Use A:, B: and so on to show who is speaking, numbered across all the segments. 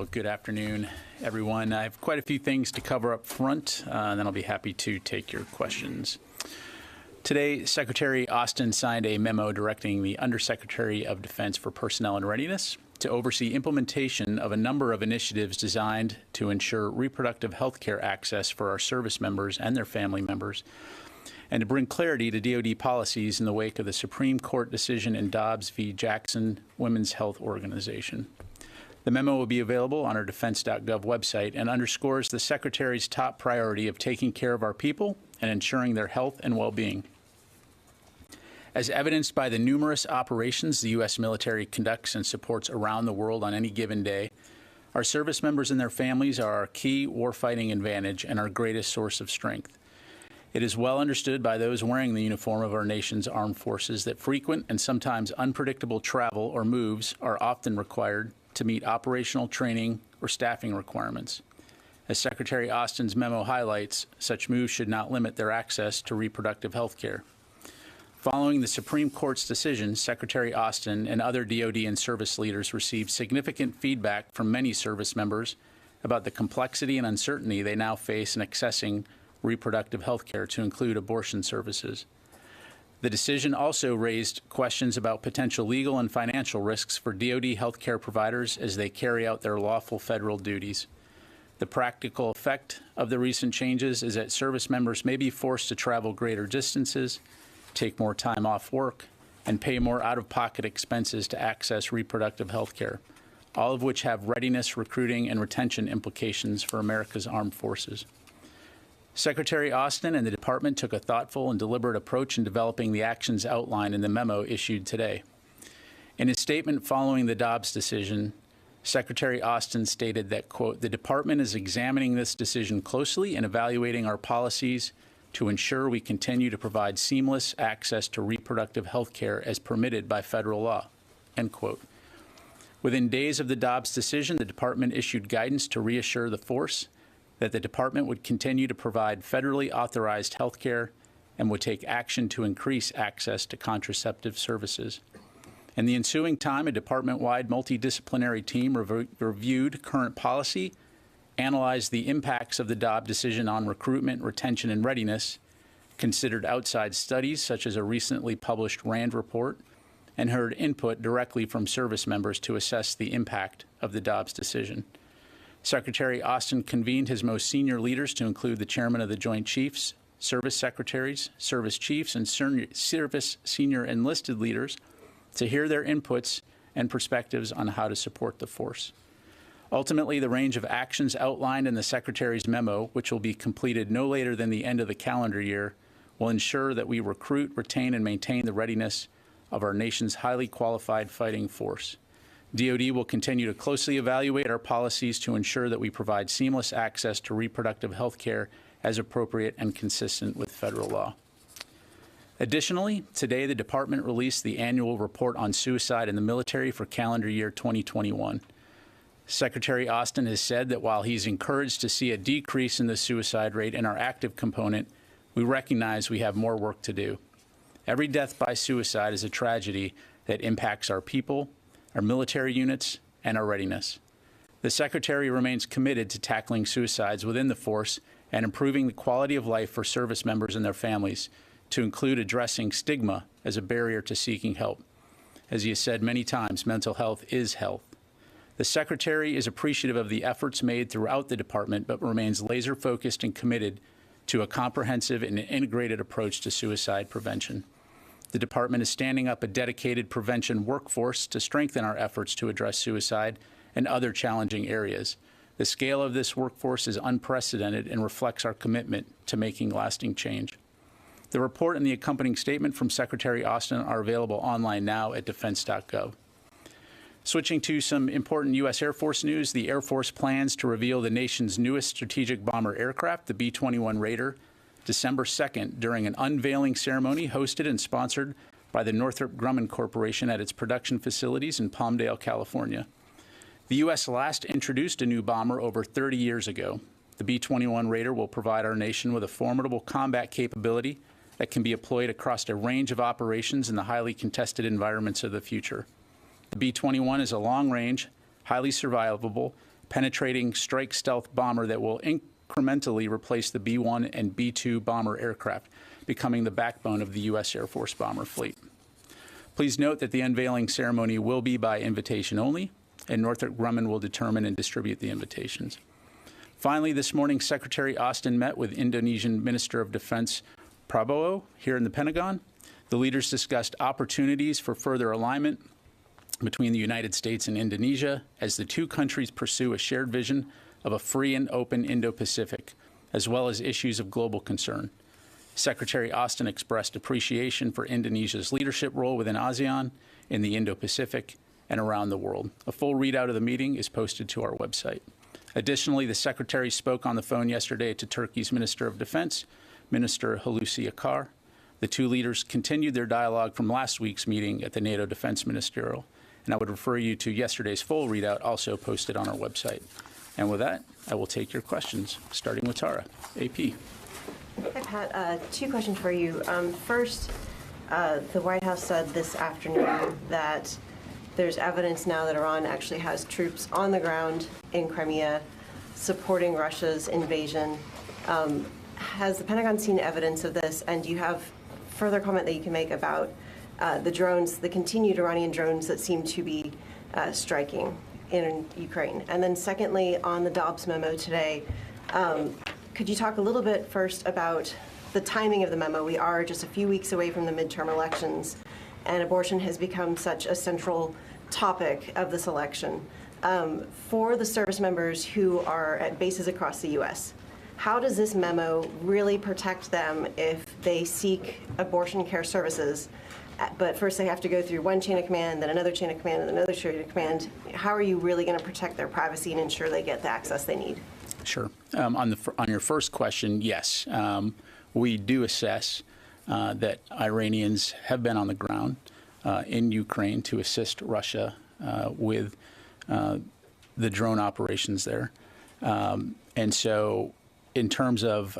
A: Well, good afternoon, everyone. I have quite a few things to cover up front, and then I'll be happy to take your questions. Today, Secretary Austin signed a memo directing the Undersecretary of Defense for Personnel and Readiness to oversee implementation of a number of initiatives designed to ensure reproductive health care access for our service members and their family members, and to bring clarity to DoD policies in the wake of the Supreme Court decision in Dobbs v. Jackson Women's Health Organization. The memo will be available on our defense.gov website and underscores the Secretary's top priority of taking care of our people and ensuring their health and well-being. As evidenced by the numerous operations the U.S. military conducts and supports around the world on any given day, our service members and their families are our key warfighting advantage and our greatest source of strength. It is well understood by those wearing the uniform of our nation's armed forces that frequent and sometimes unpredictable travel or moves are often required to meet operational training or staffing requirements. As Secretary Austin's memo highlights, such moves should not limit their access to reproductive health care. Following the Supreme Court's decision, Secretary Austin and other DoD and service leaders received significant feedback from many service members about the complexity and uncertainty they now face in accessing reproductive health care, to include abortion services. The decision also raised questions about potential legal and financial risks for DoD healthcare providers as they carry out their lawful federal duties. The practical effect of the recent changes is that service members may be forced to travel greater distances, take more time off work, and pay more out-of-pocket expenses to access reproductive health care, all of which have readiness, recruiting, and retention implications for America's armed forces. Secretary Austin and the Department took a thoughtful and deliberate approach in developing the actions outlined in the memo issued today. In his statement following the Dobbs decision, Secretary Austin stated that, quote, "The Department is examining this decision closely and evaluating our policies to ensure we continue to provide seamless access to reproductive health care as permitted by federal law," end quote. Within days of the Dobbs decision, the Department issued guidance to reassure the force that the Department would continue to provide federally authorized health care and would take action to increase access to contraceptive services. In the ensuing time, a department-wide multidisciplinary team reviewed current policy, analyzed the impacts of the Dobbs decision on recruitment, retention, and readiness, considered outside studies such as a recently published RAND report, and heard input directly from service members to assess the impact of the Dobbs decision. Secretary Austin convened his most senior leaders to include the chairman of the Joint Chiefs, service secretaries, service chiefs, and service senior enlisted leaders to hear their inputs and perspectives on how to support the force. Ultimately, the range of actions outlined in the Secretary's memo, which will be completed no later than the end of the calendar year, will ensure that we recruit, retain, and maintain the readiness of our nation's highly qualified fighting force. DoD will continue to closely evaluate our policies to ensure that we provide seamless access to reproductive health care as appropriate and consistent with federal law. Additionally, today the Department released the annual report on suicide in the military for calendar year 2021. Secretary Austin has said that while he's encouraged to see a decrease in the suicide rate in our active component, we recognize we have more work to do. Every death by suicide is a tragedy that impacts our people, our military units, and our readiness. The Secretary remains committed to tackling suicides within the force and improving the quality of life for service members and their families, to include addressing stigma as a barrier to seeking help. As he has said many times, mental health is health. The Secretary is appreciative of the efforts made throughout the Department, but remains laser-focused and committed to a comprehensive and integrated approach to suicide prevention. The Department is standing up a dedicated prevention workforce to strengthen our efforts to address suicide and other challenging areas. The scale of this workforce is unprecedented and reflects our commitment to making lasting change. The report and the accompanying statement from Secretary Austin are available online now at defense.gov. Switching to some important U.S. Air Force news, the Air Force plans to reveal the nation's newest strategic bomber aircraft, the B-21 Raider, December 2nd during an unveiling ceremony hosted and sponsored by the Northrop Grumman Corporation at its production facilities in Palmdale, California. The U.S. last introduced a new bomber over 30 years ago. The B-21 Raider will provide our nation with a formidable combat capability that can be deployed across a range of operations in the highly contested environments of the future. The B-21 is a long-range, highly survivable, penetrating strike stealth bomber that will incrementally replace the B-1 and B-2 bomber aircraft, becoming the backbone of the U.S. Air Force bomber fleet. Please note that the unveiling ceremony will be by invitation only, and Northrop Grumman will determine and distribute the invitations. Finally, this morning, Secretary Austin met with Indonesian Minister of Defense Prabowo here in the Pentagon. The leaders discussed opportunities for further alignment between the United States and Indonesia as the two countries pursue a shared vision of a free and open Indo-Pacific, as well as issues of global concern. Secretary Austin expressed appreciation for Indonesia's leadership role within ASEAN, in the Indo-Pacific, and around the world. A full readout of the meeting is posted to our website. Additionally, the Secretary spoke on the phone yesterday to Turkey's Minister of Defense, Minister Hulusi Akar. The two leaders continued their dialogue from last week's meeting at the NATO Defense Ministerial, and I would refer you to yesterday's full readout, also posted on our website. And with that, I will take your questions, starting with Tara, AP.
B: Hi, Pat. Two questions for you. First, the White House said this afternoon that there's evidence now that Iran actually has troops on the ground in Crimea supporting Russia's invasion. Has the Pentagon seen evidence of this, and do you have further comment that you can make about the drones, the continued Iranian drones that seem to be striking in Ukraine? And then secondly, on the Dobbs memo today, could you talk a little bit first about the timing of the memo? We are just a few weeks away from the midterm elections, and abortion has become such a central topic of this election. For the service members who are at bases across the U.S., how does this memo really protect them if they seek abortion care services, but first they have to go through one chain of command, then another chain of command, and another chain of command? How are you really going to protect their privacy and ensure they get the access they need?
A: Sure. On your first question, yes, we do assess that Iranians have been on the ground in Ukraine to assist Russia with the drone operations there. And so in terms of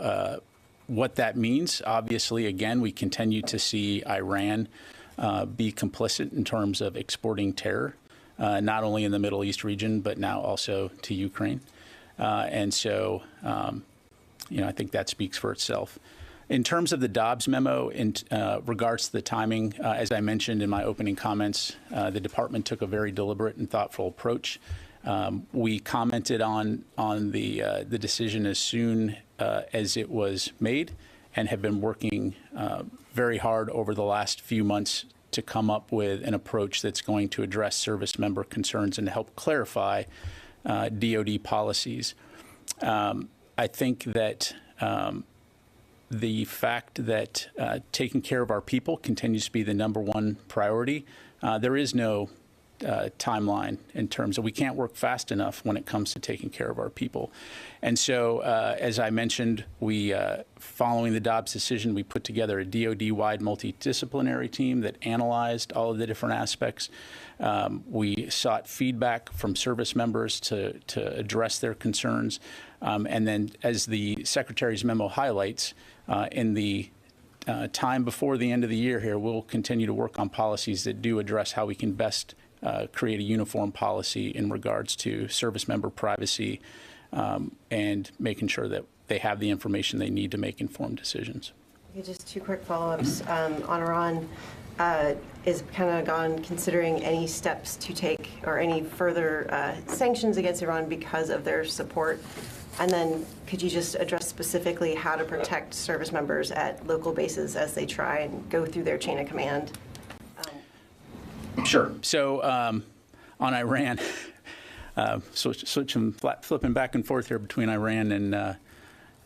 A: what that means, obviously, again, we continue to see Iran be complicit in terms of exporting terror, not only in the Middle East region, but now also to Ukraine. And so, I think that speaks for itself. In terms of the Dobbs memo, in regards to the timing, as I mentioned in my opening comments, the department took a very deliberate and thoughtful approach. We commented on the decision as soon as it was made, and have been working very hard over the last few months to come up with an approach that's going to address service member concerns and help clarify DoD policies. I think that the fact that taking care of our people continues to be the #1 priority. There is no timeline in terms of we can't work fast enough when it comes to taking care of our people. And so, as I mentioned, we, following the Dobbs decision, we put together a DoD-wide multidisciplinary team that analyzed all of the different aspects. We sought feedback from service members to address their concerns. And then, as the Secretary's memo highlights, in the time before the end of the year here, we'll continue to work on policies that do address how we can best create a uniform policy in regards to service member privacy and making sure that they have the information they need to make informed decisions.
B: Okay, just two quick follow-ups on Iran. Is Pentagon considering any steps to take or any further sanctions against Iran because of their support? And then could you just address specifically how to protect service members at local bases as they try and go through their chain of command?
A: Sure. So on Iran, flipping back and forth here between Iran and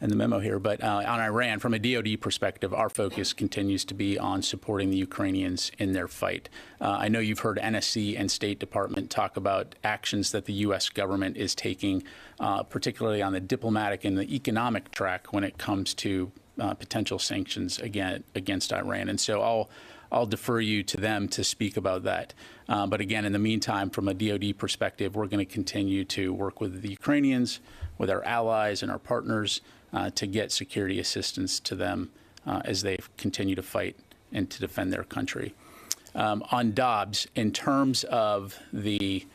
A: the memo here, but on Iran, from a DoD perspective, our focus continues to be on supporting the Ukrainians in their fight. I know you've heard NSC and State Department talk about actions that the U.S. government is taking, particularly on the diplomatic and the economic track when it comes to potential sanctions against Iran. And so I'll defer you to them to speak about that. But again, in the meantime, from a DoD perspective, we're going to continue to work with the Ukrainians, with our allies and our partners to get security assistance to them as they continue to fight and to defend their country. On Dobbs, in terms of the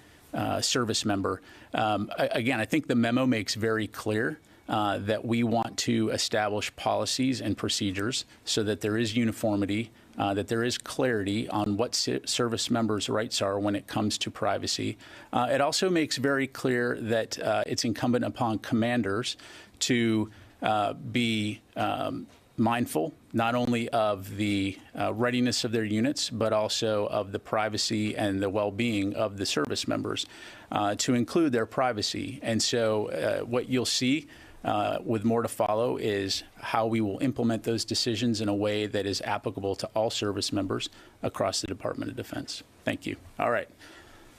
A: service member. Again, I think the memo makes very clear that we want to establish policies and procedures so that there is uniformity, that there is clarity on what service members' rights are when it comes to privacy. It also makes very clear that it's incumbent upon commanders to be mindful not only of the readiness of their units, but also of the privacy and the well-being of the service members, to include their privacy. And so what you'll see with more to follow is how we will implement those decisions in a way that is applicable to all service members across the Department of Defense. Thank you. All right.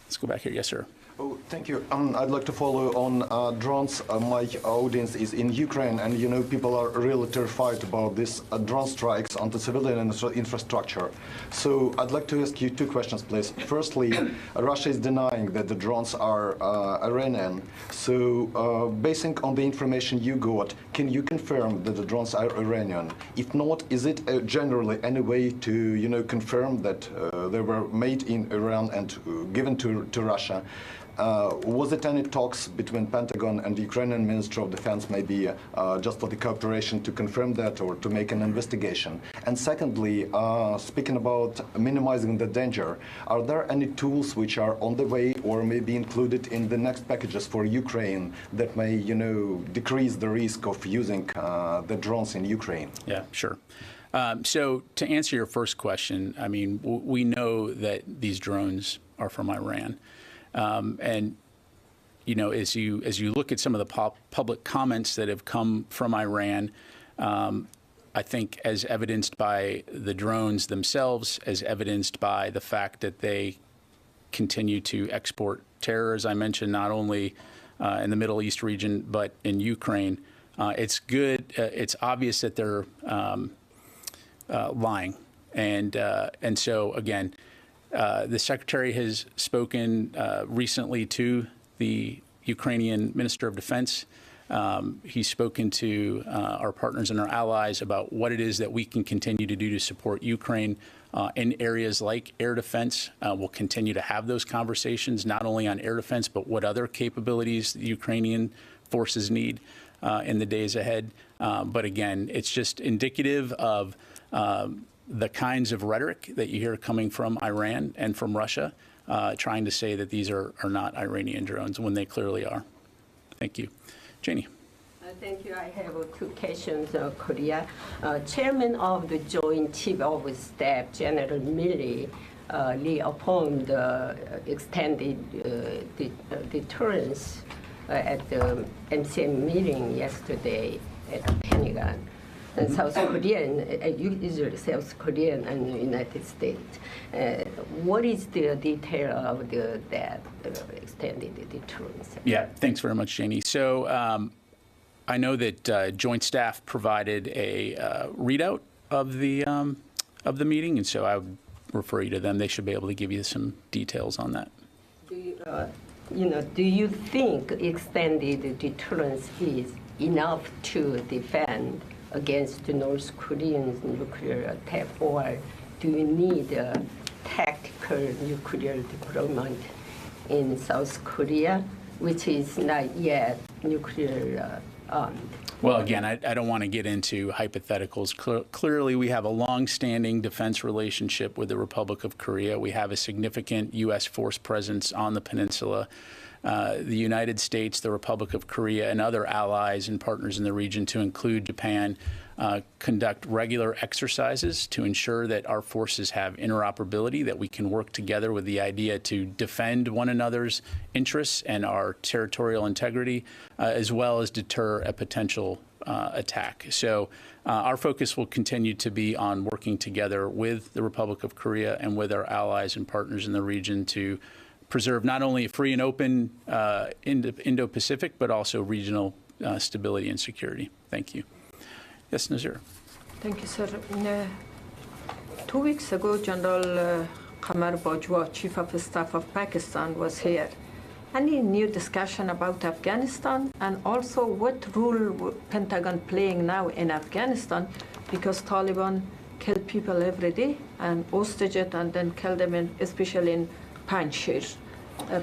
A: Let's go back here. Yes, sir.
C: Oh, thank you. I'd like to follow on drones. My audience is in Ukraine, and you know people are really terrified about this drone strikes on the civilian infrastructure. So I'd like to ask you two questions, please. Firstly, Russia is denying that the drones are Iranian. So basing on the information you got, can you confirm that the drones are Iranian? If not, is it generally any way to confirm that they were made in Iran and given to Russia? Was it any talks between Pentagon and the Ukrainian Ministry of Defense, maybe just for the cooperation to confirm that or to make an investigation? And secondly, speaking about minimizing the danger, are there any tools which are on the way or may be included in the next packages for Ukraine that may, decrease the risk of using the drones in Ukraine? Yeah,
A: sure. So to answer your first question, I mean, we know that these drones are from Iran. And, as you look at some of the public comments that have come from Iran, I think as evidenced by the drones themselves, as evidenced by the fact that they continue to export terror, as I mentioned, not only in the Middle East region, but in Ukraine, it's obvious that they're lying. And so, again, the Secretary has spoken recently to the Ukrainian Minister of Defense. He's spoken to our partners and our allies about what it is that we can continue to do to support Ukraine in areas like air defense. We'll continue to have those conversations, not only on air defense, but what other capabilities the Ukrainian forces need in the days ahead. But again, it's just indicative of the kinds of rhetoric that you hear coming from Iran and from Russia, trying to say that these are not Iranian drones when they clearly are. Thank you. Janie.
D: Thank you. I have two questions, Korea. Chairman of the Joint Chief of Staff, General Milley, reaffirmed extended deterrence at the MCM meeting yesterday at the Pentagon. And South Korean, usually South Korean and United States. What is the detail of that extended deterrence?
A: Yeah, thanks very much, Janie. So I know that Joint Staff provided a readout of the meeting, and so I would refer you to them. They should be able to give you some details on that.
D: Do you think extended deterrence is enough to defend against the North Korean nuclear attack, or do you need a tactical nuclear deployment in South Korea, which is not yet nuclear armed?
A: Well, again, I don't want to get into hypotheticals. Clearly, we have a long-standing defense relationship with the Republic of Korea. We have a significant U.S. force presence on the peninsula. The United States, the Republic of Korea, and other allies and partners in the region, to include Japan, conduct regular exercises to ensure that our forces have interoperability, that we can work together with the idea to defend one another's interests and our territorial integrity, as well as deter a potential attack. So our focus will continue to be on working together with the Republic of Korea and with our allies and partners in the region to preserve not only a free and open Indo-Pacific, but also regional stability and security. Thank you. Yes, Nazir.
E: Thank you, sir. 2 weeks ago, General Qamar Bajwa, Chief of Staff of Pakistan, was here. Any new discussion about Afghanistan, and also what role Pentagon playing now in Afghanistan, because Taliban kill people every day and hostage it and then kill them, especially in Panjshir.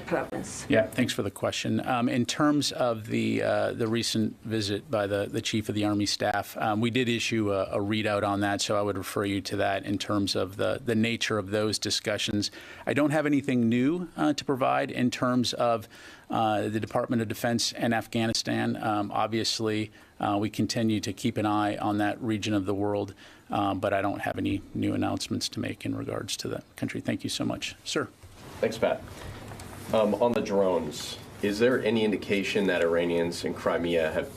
E: province.
A: Yeah, thanks for the question. In terms of the recent visit by the Chief of the Army Staff, we did issue a readout on that, so I would refer you to that in terms of the nature of those discussions. I don't have anything new to provide in terms of the Department of Defense and Afghanistan. Obviously, we continue to keep an eye on that region of the world, but I don't have any new announcements to make in regards to that country. Thank you so much. Sir.
F: Thanks, Pat. On the drones, is there any indication that Iranians in Crimea have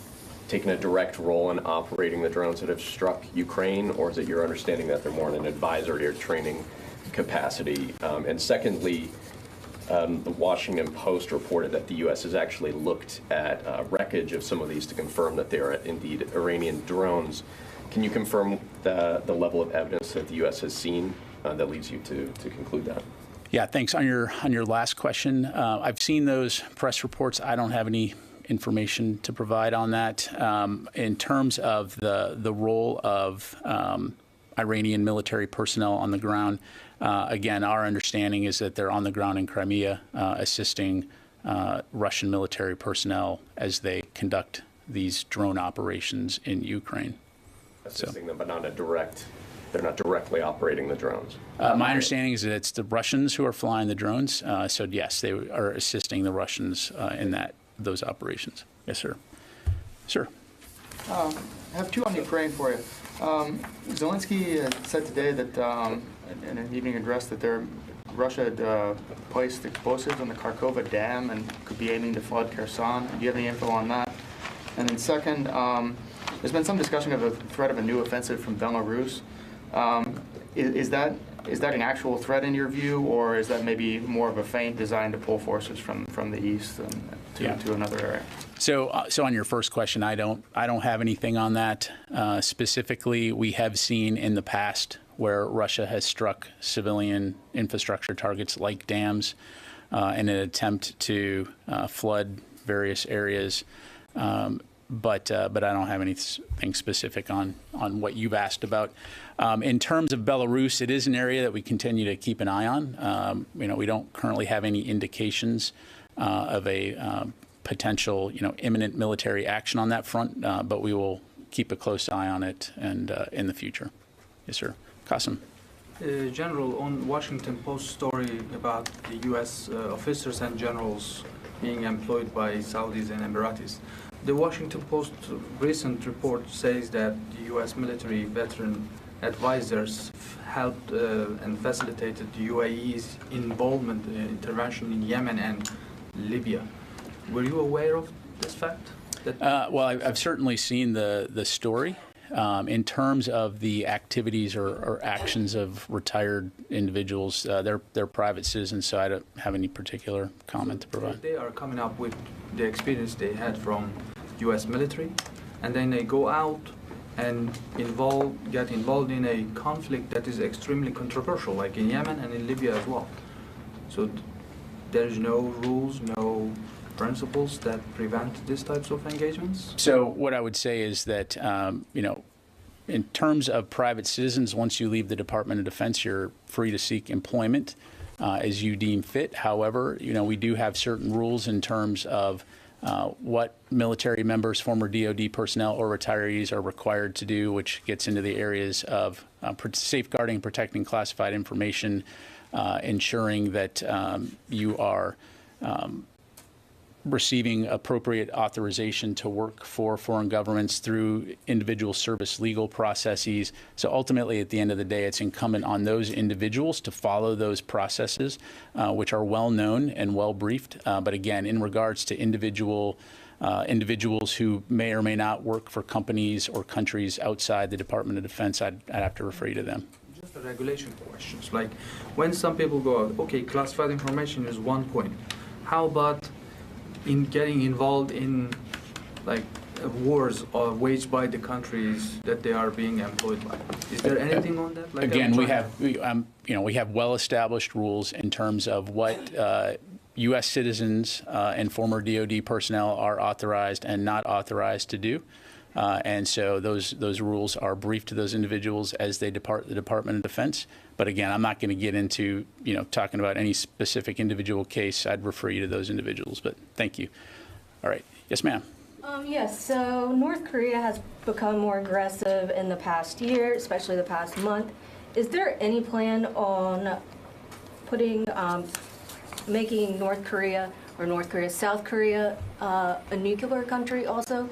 F: taken a direct role in operating the drones that have struck Ukraine, or is it your understanding that they're more in an advisory or training capacity? And secondly, the Washington Post reported that the U.S. has actually looked at wreckage of some of these to confirm that they are indeed Iranian drones. Can you confirm the level of evidence that the U.S. has seen that leads you to conclude that?
A: Yeah, thanks. On your last question, I've seen those press reports. I don't have any information to provide on that. In terms of the role of Iranian military personnel on the ground, again, our understanding is that they're on the ground in Crimea assisting Russian military personnel as they conduct these drone operations in Ukraine.
F: Assisting them, but they're not directly operating the drones.
A: My understanding is that it's the Russians who are flying the drones. So yes, they are assisting the Russians in those operations. Yes, sir. Sir.
G: I have two on Ukraine for you. Zelensky said today that in an evening address that Russia had placed explosives on the Kharkova Dam and could be aiming to flood Kherson. Do you have any info on that? And then second, there's been some discussion of a threat of a new offensive from Belarus. Is that an actual threat in your view, or is that maybe more of a feint designed to pull forces from the east to another area?
A: So on your first question, I don't have anything on that specifically. We have seen in the past where Russia has struck civilian infrastructure targets like dams in an attempt to flood various areas. But I don't have anything specific on what you've asked about. In terms of Belarus, it is an area that we continue to keep an eye on. We don't currently have any indications of a potential, imminent military action on that front, but we will keep a close eye on it and in the future. Yes, sir. Qasim.
H: General, on Washington Post story about the U.S. Officers and generals being employed by Saudis and Emiratis. The Washington Post recent report says that the U.S. military veteran advisors helped and facilitated the UAE's involvement in intervention in Yemen and Libya. Were you aware of this fact?
A: Well, I've certainly seen the story. In terms of the activities or actions of retired individuals, they're private citizens, so I don't have any particular comment to provide.
H: They are coming up with the experience they had from U.S. military, and then they go out and get involved in a conflict that is extremely controversial, like in Yemen and in Libya as well. So there's no rules, no principles that prevent these types of engagements?
A: So what I would say is that, in terms of private citizens, once you leave the Department of Defense, you're free to seek employment as you deem fit. However, we do have certain rules in terms of what military members, former DoD personnel, or retirees are required to do, which gets into the areas of safeguarding and protecting classified information, ensuring that you are receiving appropriate authorization to work for foreign governments through individual service legal processes. So ultimately, at the end of the day, it's incumbent on those individuals to follow those processes, which are well known and well briefed. But again, in regards to individuals who may or may not work for companies or countries outside the Department of Defense, I'd have to refer you to them.
H: Just the regulation questions, like when some people go out, okay, classified information is one point. How about in getting involved in wars waged by the countries that they are being employed by? Is there anything on that?
A: Again, we have well-established rules in terms of what U.S. citizens and former DoD personnel are authorized and not authorized to do. And so those rules are briefed to those individuals as they depart the Department of Defense. But again, I'm not going to get into talking about any specific individual case. I'd refer you to those individuals. But thank you. All right. Yes, ma'am.
I: Yes, so North Korea has become more aggressive in the past year, especially the past month. Is there any plan on making North Korea or South Korea a nuclear country also?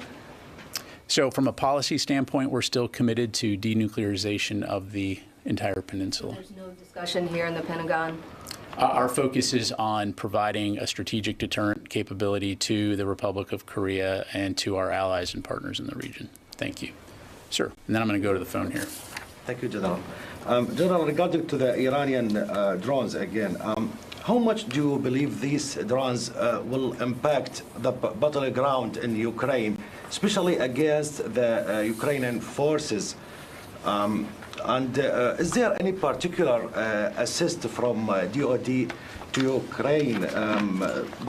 A: So from a policy standpoint, we're still committed to denuclearization of the entire peninsula.
I: There's no discussion here in the Pentagon?
A: Our focus is on providing a strategic deterrent capability to the Republic of Korea and to our allies and partners in the region. Thank you. Sir, and then I'm going to go to the phone here.
J: Thank you, General. General, regarding to the Iranian drones again, how much do you believe these drones will impact the battleground in Ukraine, especially against the Ukrainian forces? And is there any particular assist from DOD to Ukraine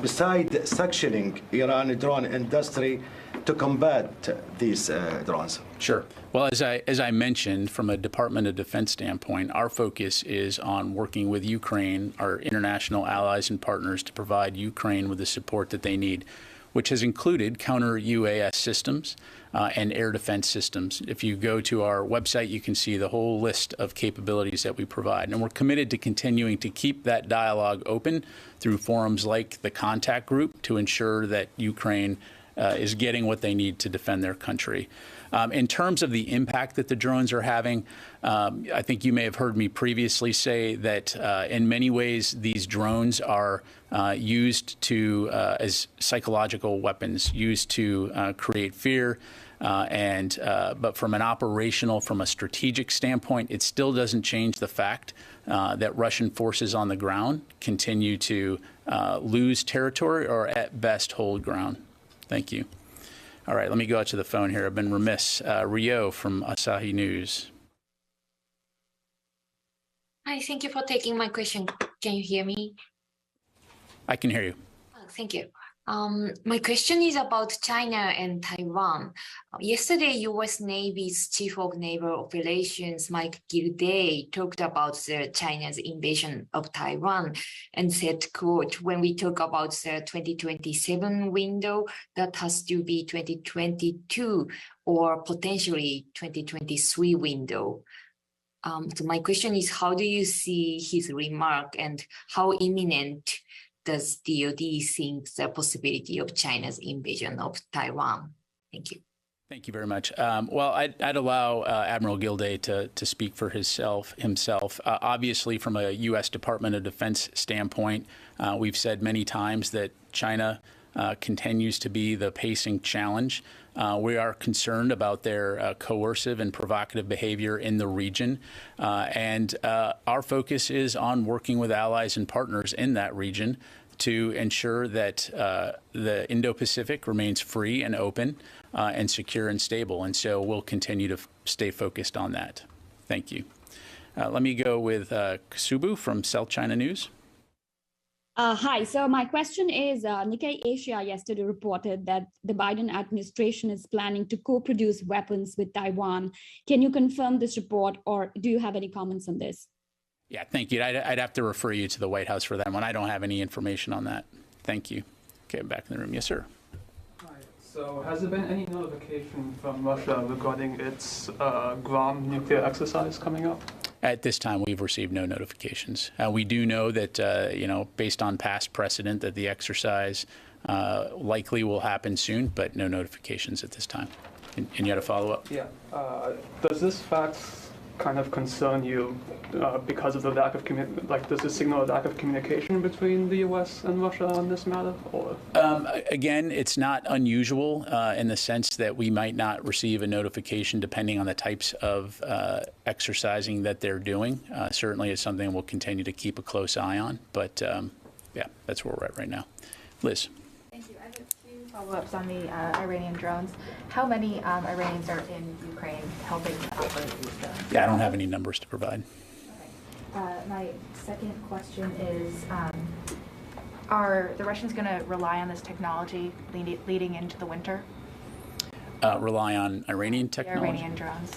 J: beside sectioning Iran drone industry to combat these drones?
A: Sure. Well, as I mentioned, from a Department of Defense standpoint, our focus is on working with Ukraine, our international allies and partners, to provide Ukraine with the support that they need, which has included counter-UAS systems and air defense systems. If you go to our website, you can see the whole list of capabilities that we provide. And we're committed to continuing to keep that dialogue open through forums like the Contact Group to ensure that Ukraine is getting what they need to defend their country. In terms of the impact that the drones are having, I think you may have heard me previously say that in many ways these drones are used to as psychological weapons, used to create fear. But from an operational, from a strategic standpoint, it still doesn't change the fact that Russian forces on the ground continue to lose territory or at best hold ground. Thank you. All right, let me go out to the phone here. I've been remiss. Rio from Asahi News.
K: Hi, thank you for taking my question. Can you hear me?
A: I can hear you.
K: Oh, thank you. My question is about China and Taiwan. Yesterday, U.S. Navy's Chief of Naval Operations, Mike Gilday, talked about China's invasion of Taiwan and said, quote, when we talk about the 2027 window, that has to be 2022 or potentially 2023 window. So my question is, how do you see his remark and how imminent does DOD think the possibility of China's invasion of Taiwan? Thank you.
A: Thank you very much. Well, I'd allow Admiral Gilday to speak for himself. Obviously, from a U.S. Department of Defense standpoint, we've said many times that China continues to be the pacing challenge. We are concerned about their coercive and provocative behavior in the region. And our focus is on working with allies and partners in that region to ensure that the Indo-Pacific remains free and open and secure and stable. And so we'll continue to stay focused on that. Thank you. Let me go with Kasubu from South China News.
L: Hi, so my question is, Nikkei Asia yesterday reported that the Biden administration is planning to co-produce weapons with Taiwan. Can you confirm this report, or do you have any comments on this?
A: Yeah, thank you. I'd have to refer you to the White House for that one. I don't have any information on that. Thank you. Okay, back in the room. Yes, sir.
M: Hi. So has there been any notification from Russia regarding its Guam nuclear exercise coming up?
A: At this time, we've received no notifications. We do know that, based on past precedent, that the exercise likely will happen soon, but no notifications at this time. And you had a follow-up?
M: Yeah. Does this fact kind of concern you because of the lack of does this signal a lack of communication between the U.S. and Russia on this matter? Or
A: again, it's not unusual in the sense that we might not receive a notification depending on the types of exercising that they're doing. Certainly, it's something we'll continue to keep a close eye on. But yeah, that's where we're at right now. Liz.
N: Thank you. I have a few follow-ups on the Iranian drones. How many Iranians are in Ukraine helping to operate these drones?
A: Yeah, I don't have any numbers to provide.
N: Okay. My second question is, are the Russians going to rely on this technology leading into the winter?
A: Rely on Iranian technology?
N: Iranian drones,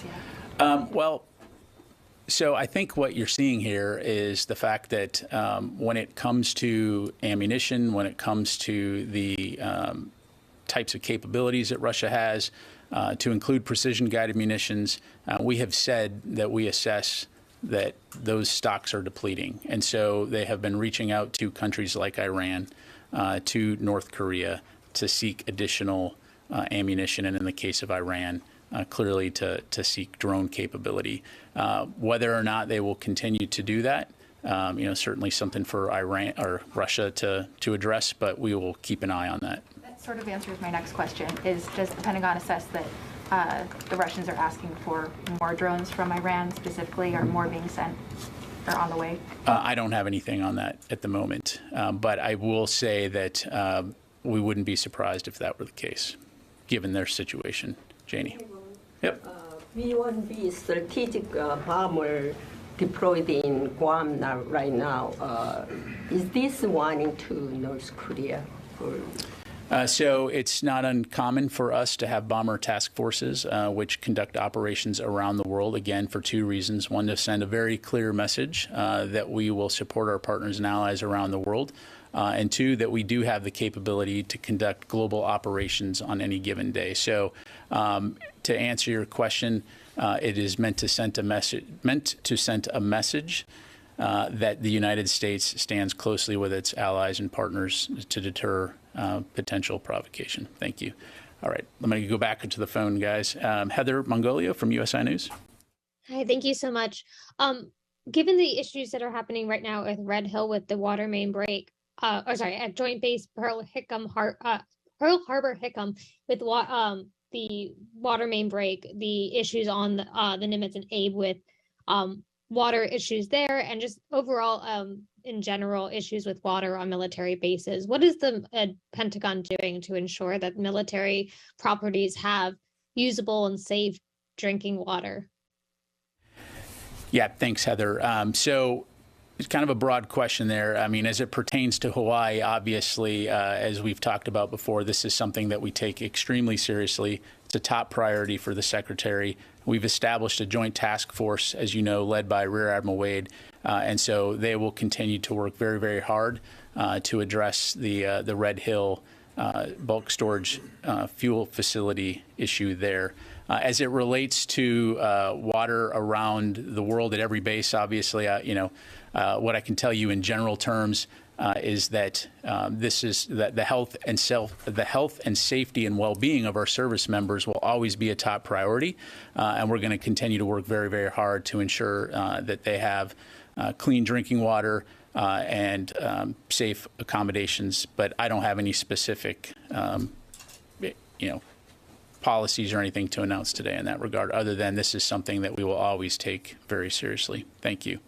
N: yeah.
A: Well, so I think what you're seeing here is the fact that when it comes to ammunition, when it comes to the types of capabilities that Russia has, to include precision-guided munitions, we have said that we assess that those stocks are depleting. And so they have been reaching out to countries like Iran, to North Korea, to seek additional ammunition, and in the case of Iran, clearly to seek drone capability. Whether or not they will continue to do that, certainly something for Iran or Russia to address, but we will keep an eye on that.
N: That sort of answers my next question, is does the Pentagon assess that the Russians are asking for more drones from Iran specifically, or more being sent or on the way?
A: I don't have anything on that at the moment, but I will say that we wouldn't be surprised if that were the case, given their situation. Janie. Yep.
D: B-1B strategic bomber deployed in Guam right now. Is this warning to North Korea?
A: So it's not uncommon for us to have bomber task forces which conduct operations around the world, again, for two reasons. One, to send a very clear message that we will support our partners and allies around the world. And two, that we do have the capability to conduct global operations on any given day. So to answer your question, it is meant to send a message that the United States stands closely with its allies and partners to deter potential provocation. Thank you. All right, I'm going to go back to the phone, guys. Heather Mongolio from USI News.
O: Hi, thank you so much. Given the issues that are happening right now at Red Hill with the water main break, at Joint Base Pearl Harbor Hickam with the water main break, the issues on the Nimitz and Abe with water issues there, and just overall in general issues with water on military bases. What is the Pentagon doing to ensure that military properties have usable and safe drinking water?
A: Yeah, thanks, Heather. So it's kind of a broad question there. I mean, as it pertains to Hawaii, obviously, as we've talked about before, this is something that we take extremely seriously. It's a top priority for the Secretary. We've established a joint task force, as you know, led by Rear Admiral Wade, and so they will continue to work very, very hard to address the Red Hill bulk storage fuel facility issue there. As it relates to water around the world at every base, obviously, what I can tell you in general terms is that the health and safety and well-being of our service members will always be a top priority, and we're going to continue to work very, very hard to ensure that they have clean drinking water and safe accommodations. But I don't have any specific, policies or anything to announce today in that regard, other than this is something that we will always take very seriously. Thank you.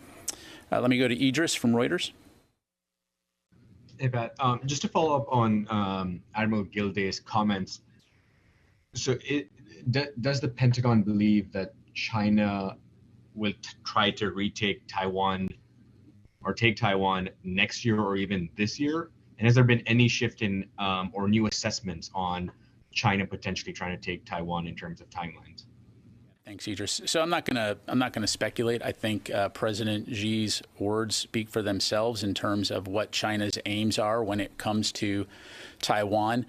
A: Let me go to Idris from Reuters.
P: Hey, Pat. Just to follow up on Admiral Gilday's comments. So does the Pentagon believe that China will try to retake Taiwan or take Taiwan next year or even this year? And has there been any shift in or new assessments on China potentially trying to take Taiwan in terms of timelines?
A: Thanks, Idris. So I'm not gonna speculate. I think President Xi's words speak for themselves in terms of what China's aims are when it comes to Taiwan.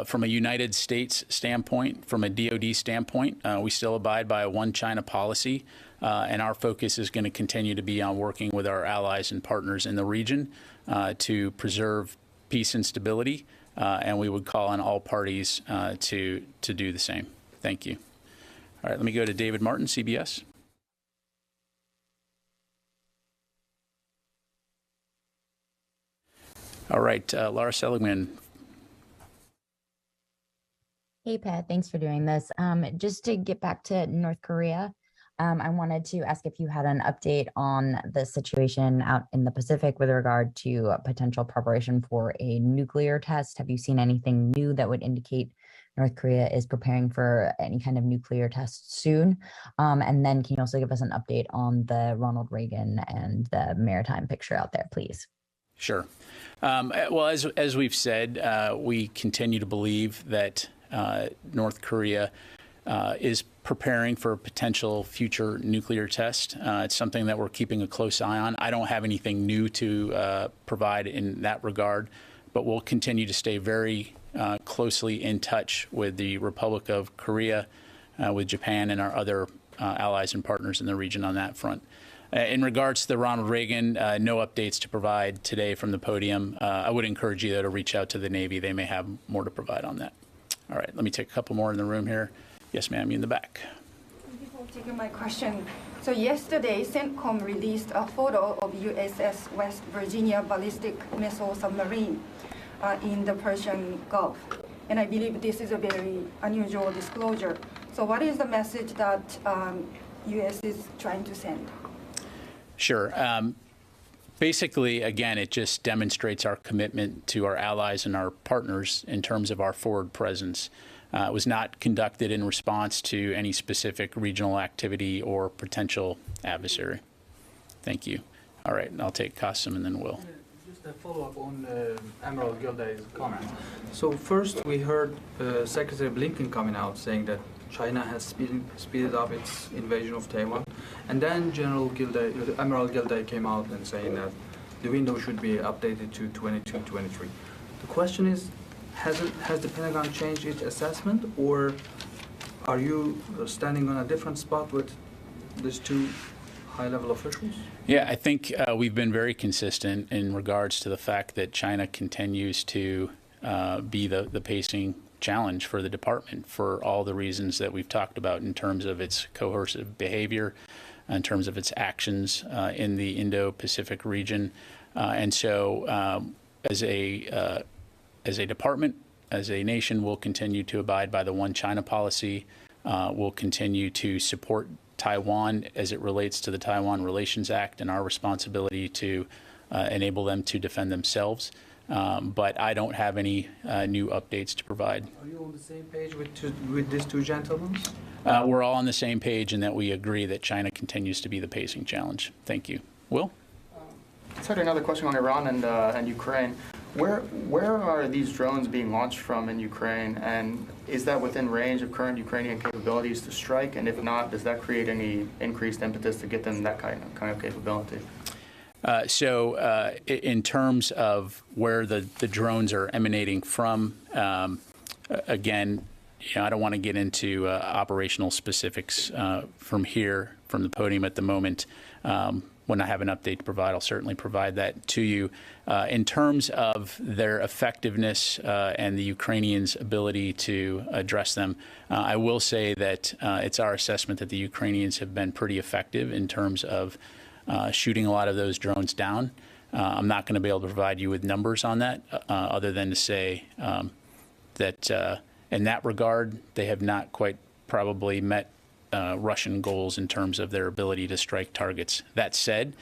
A: From a United States standpoint, from a DoD standpoint, we still abide by a one China policy, and our focus is going to continue to be on working with our allies and partners in the region to preserve peace and stability, and we would call on all parties to do the same. Thank you. All right, let me go to David Martin, CBS. All right, Laura Seligman.
Q: Hey, Pat, thanks for doing this. Just to get back to North Korea, I wanted to ask if you had an update on the situation out in the Pacific with regard to potential preparation for a nuclear test. Have you seen anything new that would indicate North Korea is preparing for any kind of nuclear test soon? And then can you also give us an update on the Ronald Reagan and the maritime picture out there, please?
A: Sure. Well, as we've said, we continue to believe that North Korea is preparing for a potential future nuclear test. It's something that we're keeping a close eye on. I don't have anything new to provide in that regard, but we'll continue to stay very closely in touch with the Republic of Korea, with Japan and our other allies and partners in the region on that front. In regards to the Ronald Reagan, no updates to provide today from the podium. I would encourage you, though, to reach out to the Navy. They may have more to provide on that. All right, let me take a couple more in the room here. Yes, ma'am, you in the back.
R: Thank you for taking my question. So yesterday, CENTCOM released a photo of USS West Virginia ballistic missile submarine in the Persian Gulf. And I believe this is a very unusual disclosure. So what is the message that U.S. is trying to send?
A: Sure. Basically, again, it just demonstrates our commitment to our allies and our partners in terms of our forward presence. It was not conducted in response to any specific regional activity or potential adversary. Thank you. All right, I'll take Qasim and then Will.
H: Just a follow-up on Admiral Gilday's comment. So first we heard Secretary Blinken coming out saying that China has speeded up its invasion of Taiwan. And then Admiral Gilday came out and saying that the window should be updated to 22-23. The question is, has the Pentagon changed its assessment, or are you standing on a different spot with these two high-level officials?
A: Yeah, I think we've been very consistent in regards to the fact that China continues to be the pacing challenge for the department for all the reasons that we've talked about in terms of its coercive behavior, in terms of its actions in the Indo-Pacific region. And so as a department, as a nation, we'll continue to abide by the One China policy. We'll continue to support Taiwan as it relates to the Taiwan Relations Act and our responsibility to enable them to defend themselves. But I don't have any new updates to provide.
H: Are you on the same page with these two gentlemen?
A: We're all on the same page in that we agree that China continues to be the pacing challenge. Thank you. Will?
G: Let's had another question on Iran and Ukraine. Where are these drones being launched from in Ukraine, and is that within range of current Ukrainian capabilities to strike? And if not, does that create any increased impetus to get them that kind of capability?
A: So in terms of where the drones are emanating from, again, I don't want to get into operational specifics from the podium at the moment. When I have an update to provide, I'll certainly provide that to you. In terms of their effectiveness and the Ukrainians' ability to address them, I will say that it's our assessment that the Ukrainians have been pretty effective in terms of shooting a lot of those drones down. I'm not going to be able to provide you with numbers on that, other than to say that in that regard, they have not quite probably met Russian goals in terms of their ability to strike targets. That said,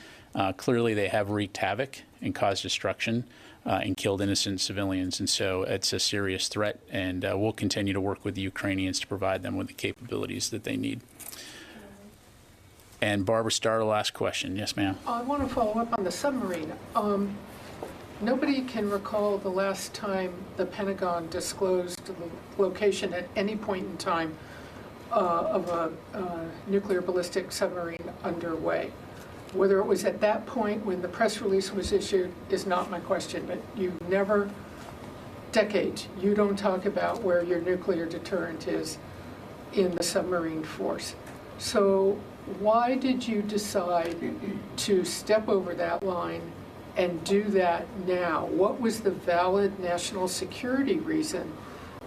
A: clearly they have wreaked havoc and caused destruction and killed innocent civilians. And so it's a serious threat, and we'll continue to work with the Ukrainians to provide them with the capabilities that they need. And Barbara Starr, the last question. Yes, ma'am.
S: I want to follow up on the submarine. Nobody can recall the last time the Pentagon disclosed the location at any point in time of a nuclear ballistic submarine underway. Whether it was at that point when the press release was issued is not my question, but you never, decades, you don't talk about where your nuclear deterrent is in the submarine force. So why did you decide to step over that line and do that now? What was the valid national security reason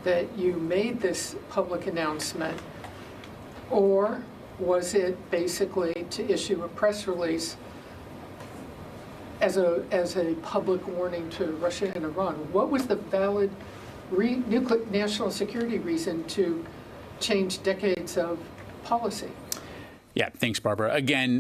S: that you made this public announcement? Or was it basically to issue a press release as a public warning to Russia and Iran? What was the valid national security reason to change decades of policy?
A: Yeah, thanks, Barbara. Again,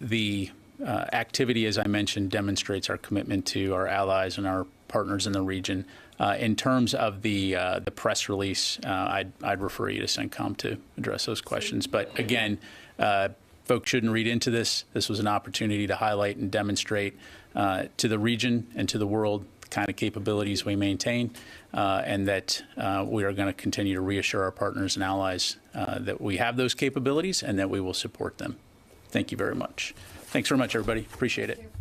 A: the activity, as I mentioned, demonstrates our commitment to our allies and our partners in the region. In terms of the press release, I'd refer you to CENTCOM to address those questions. But again, folks shouldn't read into this. This was an opportunity to highlight and demonstrate to the region and to the world the kind of capabilities we maintain, and that we are going to continue to reassure our partners and allies that we have those capabilities and that we will support them. Thank you very much. Thanks very much, everybody. Appreciate it.